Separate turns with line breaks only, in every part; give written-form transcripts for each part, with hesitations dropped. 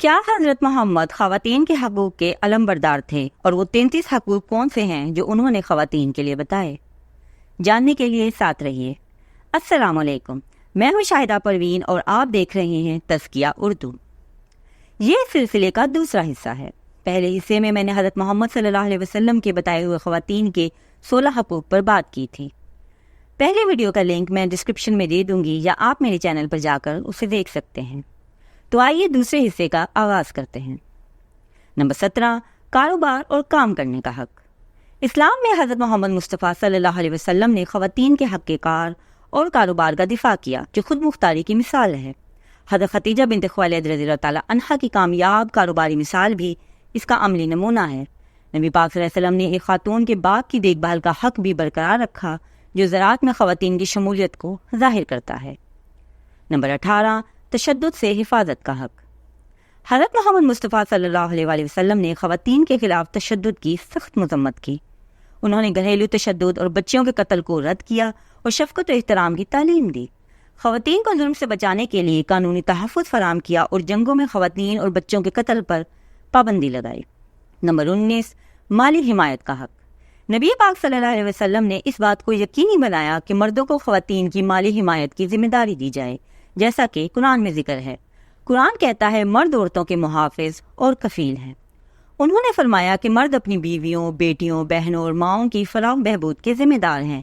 کیا حضرت محمد خواتین کے حقوق کے علمبردار تھے اور وہ 33 حقوق کون سے ہیں جو انہوں نے خواتین کے لیے بتائے؟ جاننے کے لیے ساتھ رہیے۔ السلام علیکم، میں ہوں شاہدہ پروین اور آپ دیکھ رہے ہیں تزکیہ اردو۔ یہ سلسلے کا دوسرا حصہ ہے۔ پہلے حصے میں نے حضرت محمد صلی اللہ علیہ وسلم کے بتائے ہوئے خواتین کے 16 حقوق پر بات کی تھی۔ پہلے ویڈیو کا لنک میں ڈسکرپشن میں دے دوں گی یا آپ میرے چینل پر جا کر اسے دیکھ سکتے ہیں۔ تو آئیے دوسرے حصے کا آغاز کرتے ہیں۔ نمبر 17، کاروبار اور کام کرنے کا حق۔ اسلام میں حضرت محمد مصطفیٰ صلی اللہ علیہ وسلم نے خواتین کے حق کار اور کاروبار کا دفاع کیا، جو خود مختاری کی مثال ہے۔ حضرت خدیجہ بنت خویلد رضی اللہ تعالیٰ عنہا کی کامیاب کاروباری مثال بھی اس کا عملی نمونہ ہے۔ نبی پاک صلی اللہ علیہ وسلم نے ایک خاتون کے باغ کی دیکھ بھال کا حق بھی برقرار رکھا، جو زراعت میں خواتین کی شمولیت کو ظاہر کرتا ہے۔ نمبر 18، تشدد سے حفاظت کا حق۔ حضرت محمد مصطفیٰ صلی اللہ علیہ وآلہ وسلم نے خواتین کے خلاف تشدد کی سخت مذمت کی۔ انہوں نے گھریلو تشدد اور بچیوں کے قتل کو رد کیا اور شفقت و احترام کی تعلیم دی۔ خواتین کو ظلم سے بچانے کے لیے قانونی تحفظ فراہم کیا اور جنگوں میں خواتین اور بچوں کے قتل پر پابندی لگائی۔ نمبر 19، مالی حمایت کا حق۔ نبی پاک صلی اللہ علیہ وسلم نے اس بات کو یقینی بنایا کہ مردوں کو خواتین کی مالی حمایت کی ذمہ داری دی جائے، جیسا کہ قرآن میں ذکر ہے۔ قرآن کہتا ہے مرد عورتوں کے محافظ اور کفیل ہیں۔ انہوں نے فرمایا کہ مرد اپنی بیویوں، بیٹیوں، بہنوں اور ماؤں کی فلاح و بہبود کے ذمہ دار ہیں۔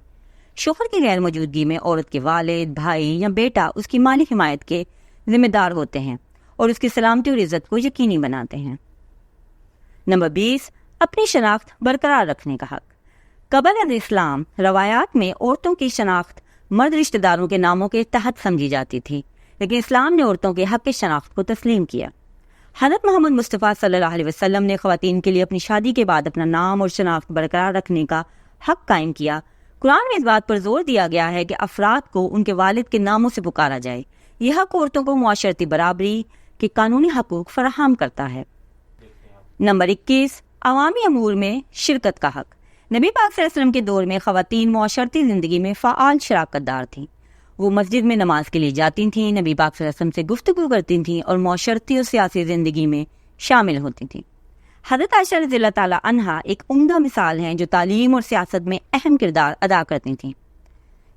شوہر کی غیر موجودگی میں عورت کے والد، بھائی یا بیٹا اس کی مالی حمایت کے ذمہ دار ہوتے ہیں اور اس کی سلامتی اور عزت کو یقینی بناتے ہیں۔ نمبر 20، اپنی شناخت برقرار رکھنے کا حق۔ قبل از اسلام روایات میں عورتوں کی شناخت مرد رشتہ داروں کے ناموں کے تحت سمجھی جاتی تھی، لیکن اسلام نے عورتوں کے حق شناخت کو تسلیم کیا۔ حضرت محمد مصطفیٰ صلی اللہ علیہ وسلم نے خواتین کے لیے اپنی شادی کے بعد اپنا نام اور شناخت برقرار رکھنے کا حق قائم کیا۔ قرآن میں اس بات پر زور دیا گیا ہے کہ افراد کو ان کے والد کے ناموں سے پکارا جائے۔ یہ حق عورتوں کو معاشرتی برابری کے قانونی حقوق فراہم کرتا ہے۔ نمبر 21، عوامی امور میں شرکت کا حق۔ نبی پاک صلی اللہ علیہ وسلم کے دور میں خواتین معاشرتی زندگی میں فعال شراکت دار تھیں۔ وہ مسجد میں نماز کے لیے جاتی تھیں، نبی پاک صلی اللہ علیہ وسلم سے گفتگو کرتی تھیں اور معاشرتی اور سیاسی زندگی میں شامل ہوتی تھیں۔ حضرت عائشہ رضی اللہ تعالیٰ عنہا ایک عمدہ مثال ہیں جو تعلیم اور سیاست میں اہم کردار ادا کرتی تھیں۔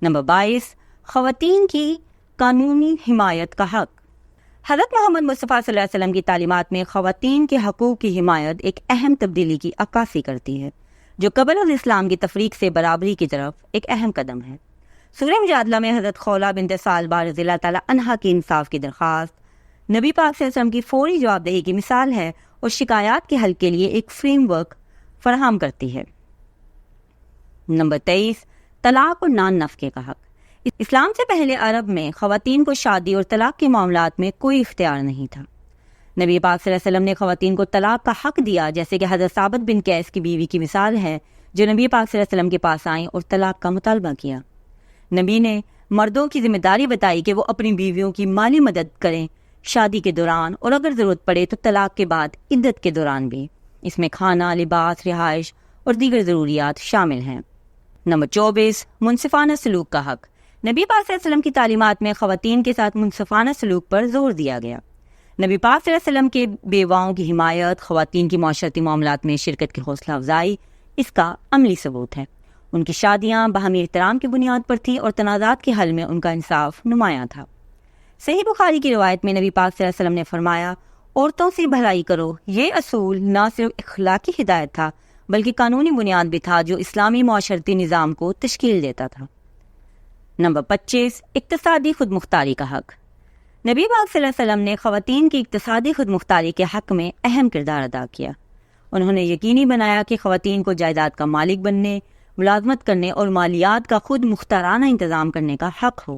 نمبر 22، خواتین کی قانونی حمایت کا حق۔ حضرت محمد مصطفیٰ صلی اللہ علیہ وسلم کی تعلیمات میں خواتین کے حقوق کی حمایت ایک اہم تبدیلی کی عکاسی کرتی ہے، جو قبل از اسلام کی تفریق سے برابری کی طرف ایک اہم قدم ہے۔ سورہ مجادلہ میں حضرت خولہ بنت ثعلبہ رضی اللہ تعالیٰ عنہا کی انصاف کی درخواست نبی پاک صلی اللہ علیہ وسلم کی فوری جواب دہی کی مثال ہے اور شکایات کے حل کے لیے ایک فریم ورک فراہم کرتی ہے۔ نمبر 23، طلاق اور نان نفقے کا حق۔ اسلام سے پہلے عرب میں خواتین کو شادی اور طلاق کے معاملات میں کوئی اختیار نہیں تھا۔ نبی پاک صلی اللہ علیہ وسلم نے خواتین کو طلاق کا حق دیا، جیسے کہ حضرت ثابت بن قیس کی بیوی کی مثال ہے، جو نبی پاک صلی اللہ علیہ وسلم کے پاس آئیں اور طلاق کا مطالبہ کیا۔ نبی نے مردوں کی ذمہ داری بتائی کہ وہ اپنی بیویوں کی مالی مدد کریں، شادی کے دوران اور اگر ضرورت پڑے تو طلاق کے بعد عدت کے دوران بھی۔ اس میں کھانا، لباس، رہائش اور دیگر ضروریات شامل ہیں۔ نمبر 24، منصفانہ سلوک کا حق۔ نبی پاک صلی اللہ علیہ وسلم کی تعلیمات میں خواتین کے ساتھ منصفانہ سلوک پر زور دیا گیا۔ نبی پاک صلی اللہ علیہ وسلم کے بیواؤں کی حمایت، خواتین کی معاشرتی معاملات میں شرکت کی حوصلہ افزائی اس کا عملی ثبوت ہے۔ ان کی شادیاں باہمی احترام کی بنیاد پر تھیں اور تنازعات کے حل میں ان کا انصاف نمایاں تھا۔ صحیح بخاری کی روایت میں نبی پاک صلی اللہ علیہ وسلم نے فرمایا، عورتوں سے بھلائی کرو۔ یہ اصول نہ صرف اخلاقی ہدایت تھا بلکہ قانونی بنیاد بھی تھا جو اسلامی معاشرتی نظام کو تشکیل دیتا تھا۔ نمبر 25، اقتصادی خود مختاری کا حق۔ نبی پاک صلی اللہ علیہ وسلم نے خواتین کی اقتصادی خود مختاری کے حق میں اہم کردار ادا کیا۔ انہوں نے یقینی بنایا کہ خواتین کو جائیداد کا مالک بننے، ملازمت کرنے اور مالیات کا خود مختارانہ انتظام کرنے کا حق ہو۔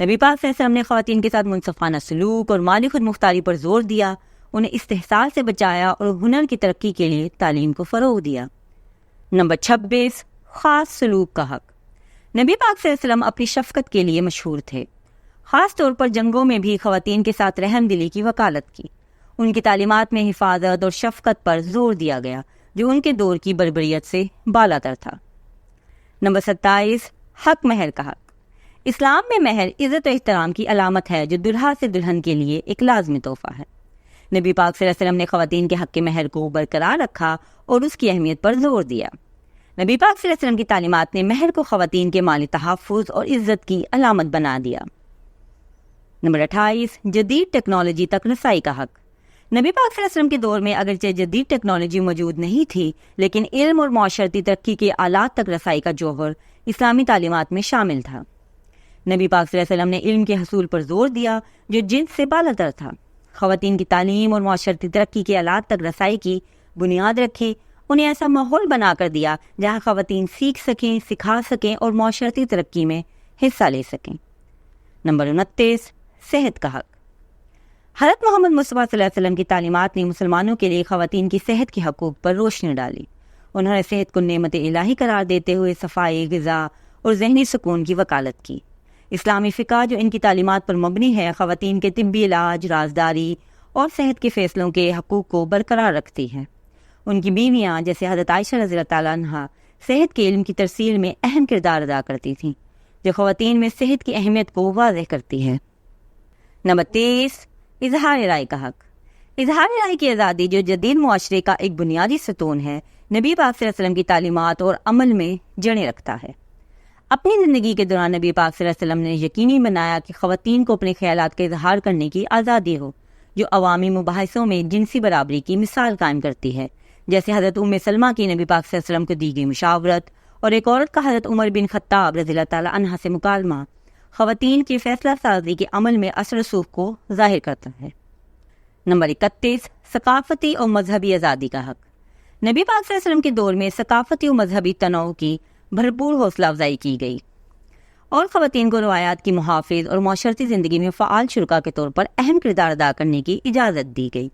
نبی پاک صلی اللہ علیہ وسلم نے خواتین کے ساتھ منصفانہ سلوک اور مالی خود مختاری پر زور دیا، انہیں استحصال سے بچایا اور ہنر کی ترقی کے لیے تعلیم کو فروغ دیا۔ نمبر 26، خاص سلوک کا حق۔ نبی پاک صلی اللہ علیہ وسلم اپنی شفقت کے لیے مشہور تھے۔ خاص طور پر جنگوں میں بھی خواتین کے ساتھ رحم دلی کی وکالت کی۔ ان کی تعلیمات میں حفاظت اور شفقت پر زور دیا گیا، جو ان کے دور کی بربریت سے بالاتر تھا۔ نمبر 27، حق مہر کا حق۔ اسلام میں مہر عزت و احترام کی علامت ہے جو دلہا سے دلہن کے لیے ایک لازمی تحفہ ہے۔ نبی پاک صلی اللہ علیہ وسلم نے خواتین کے حق کے مہر کو برقرار رکھا اور اس کی اہمیت پر زور دیا۔ نبی پاک صلی اللہ علیہ وسلم کی تعلیمات نے مہر کو خواتین کے مالی تحفظ اور عزت کی علامت بنا دیا۔ نمبر 28، جدید ٹیکنالوجی تک رسائی کا حق۔ نبی پاک صلی اللہ علیہ وسلم کے دور میں اگرچہ جدید ٹیکنالوجی موجود نہیں تھی، لیکن علم اور معاشرتی ترقی کے آلات تک رسائی کا جوہر اسلامی تعلیمات میں شامل تھا۔ نبی پاک صلی اللہ علیہ وسلم نے علم کے حصول پر زور دیا جو جنس سے بالاتر تھا۔ خواتین کی تعلیم اور معاشرتی ترقی کے آلات تک رسائی کی بنیاد رکھی، انہیں ایسا ماحول بنا کر دیا جہاں خواتین سیکھ سکیں، سکھا سکیں اور معاشرتی ترقی میں حصہ لے سکیں۔ نمبر 29، صحت کا حق۔ حضرت محمد مصطفیٰ صلی اللہ علیہ وسلم کی تعلیمات نے مسلمانوں کے لیے خواتین کی صحت کے حقوق پر روشنی ڈالی۔ انہوں نے صحت کو نعمت الہی قرار دیتے ہوئے صفائی، غذا اور ذہنی سکون کی وکالت کی۔ اسلامی فقہ جو ان کی تعلیمات پر مبنی ہے، خواتین کے طبی علاج، رازداری اور صحت کے فیصلوں کے حقوق کو برقرار رکھتی ہے۔ ان کی بیویاں جیسے حضرت عائشہ رضی اللہ تعالیٰ عنہا صحت کے علم کی ترسیل میں اہم کردار ادا کرتی تھیں، جو خواتین میں صحت کی اہمیت کو واضح کرتی ہے۔ نمبر 30، اظہار رائے کا حق۔ اظہار رائے کی آزادی جو جدید معاشرے کا ایک بنیادی ستون ہے، نبی پاک صلی اللہ علیہ وسلم کی تعلیمات اور عمل میں جڑے رکھتا ہے۔ اپنی زندگی کے دوران نبی پاک صلی اللہ علیہ وسلم نے یقینی بنایا کہ خواتین کو اپنے خیالات کا اظہار کرنے کی آزادی ہو، جو عوامی مباحثوں میں جنسی برابری کی مثال قائم کرتی ہے، جیسے حضرت ام سلمہ کی نبی پاک صلی اللہ علیہ وسلم کو دی گئی مشاورت اور ایک عورت کا حضرت عمر بن خطاب رضی اللہ تعالیٰ عنہ سے مکالمہ خواتین کی فیصلہ سازی کے عمل میں اثر رسوخ کو ظاہر کرتا ہے۔ نمبر 31، ثقافتی اور مذہبی آزادی کا حق۔ نبی پاک صلی اللہ علیہ وسلم کے دور میں ثقافتی اور مذہبی تنوع کی بھرپور حوصلہ افزائی کی گئی اور خواتین کو روایات کی محافظ اور معاشرتی زندگی میں فعال شرکا کے طور پر اہم کردار ادا کرنے کی اجازت دی گئی۔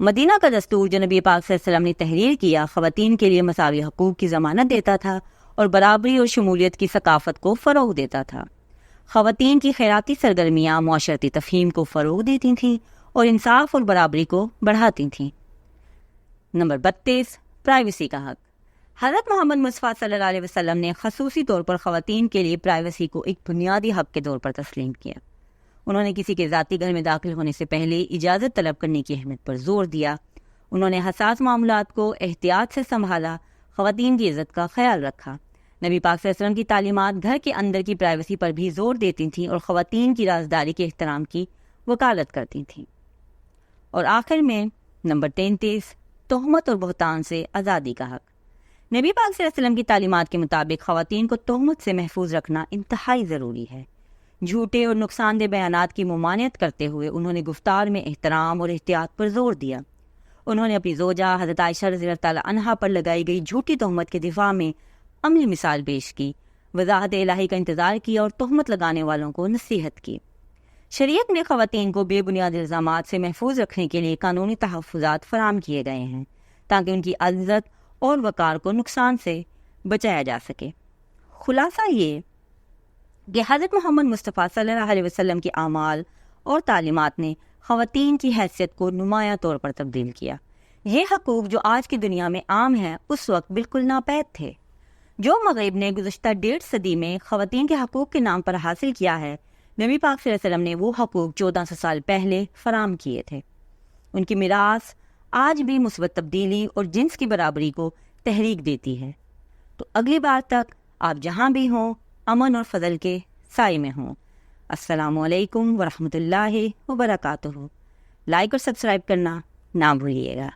مدینہ کا دستور جو نبی پاک صلی اللہ علیہ وسلم نے تحریر کیا، خواتین کے لیے مساوی حقوق کی ضمانت دیتا تھا اور برابری اور شمولیت کی ثقافت کو فروغ دیتا تھا۔ خواتین کی خیراتی سرگرمیاں معاشرتی تفہیم کو فروغ دیتی تھیں اور انصاف اور برابری کو بڑھاتی تھیں۔ نمبر 32، پرائیویسی کا حق۔ حضرت محمد مصطفیٰ صلی اللہ علیہ وسلم نے خصوصی طور پر خواتین کے لیے پرائیویسی کو ایک بنیادی حق کے طور پر تسلیم کیا۔ انہوں نے کسی کے ذاتی گھر میں داخل ہونے سے پہلے اجازت طلب کرنے کی اہمیت پر زور دیا۔ انہوں نے حساس معاملات کو احتیاط سے سنبھالا، خواتین کی عزت کا خیال رکھا۔ نبی پاک صلی اللہ علیہ وسلم کی تعلیمات گھر کے اندر کی پرائیویسی پر بھی زور دیتی تھیں اور خواتین کی رازداری کے احترام کی وکالت کرتی تھیں۔ اور آخر میں نمبر 33، تہمت اور بہتان سے آزادی کا حق۔ نبی پاک صلی اللہ علیہ وسلم کی تعلیمات کے مطابق خواتین کو تہمت سے محفوظ رکھنا انتہائی ضروری ہے۔ جھوٹے اور نقصان دہ بیانات کی ممانعت کرتے ہوئے انہوں نے گفتار میں احترام اور احتیاط پر زور دیا۔ انہوں نے اپنی زوجہ حضرت عائشہ رضی اللہ تعالیٰ عنہا پر لگائی گئی جھوٹی تہمت کے دفاع میں عملی مثال پیش کی، وضاحت الہی کا انتظار کیا اور تہمت لگانے والوں کو نصیحت کی۔ شریعت میں خواتین کو بے بنیاد الزامات سے محفوظ رکھنے کے لیے قانونی تحفظات فراہم کیے گئے ہیں تاکہ ان کی عزت اور وقار کو نقصان سے بچایا جا سکے۔ خلاصہ یہ کہ حضرت محمد مصطفیٰ صلی اللہ علیہ وسلم کے اعمال اور تعلیمات نے خواتین کی حیثیت کو نمایاں طور پر تبدیل کیا۔ یہ حقوق جو آج کی دنیا میں عام ہیں، اس وقت بالکل ناپید تھے۔ جو مغرب نے گزشتہ 1.5 صدی میں خواتین کے حقوق کے نام پر حاصل کیا ہے، نبی پاک صلی اللہ علیہ وسلم نے وہ حقوق 1400 سال پہلے فراہم کیے تھے۔ ان کی میراث آج بھی مثبت تبدیلی اور جنس کی برابری کو تحریک دیتی ہے۔ تو اگلی بار تک آپ جہاں بھی ہوں، امن اور فضل کے سائے میں ہوں۔ السلام علیکم ورحمۃ اللہ وبرکاتہ۔ لائک اور سبسکرائب کرنا نہ بھولیے گا۔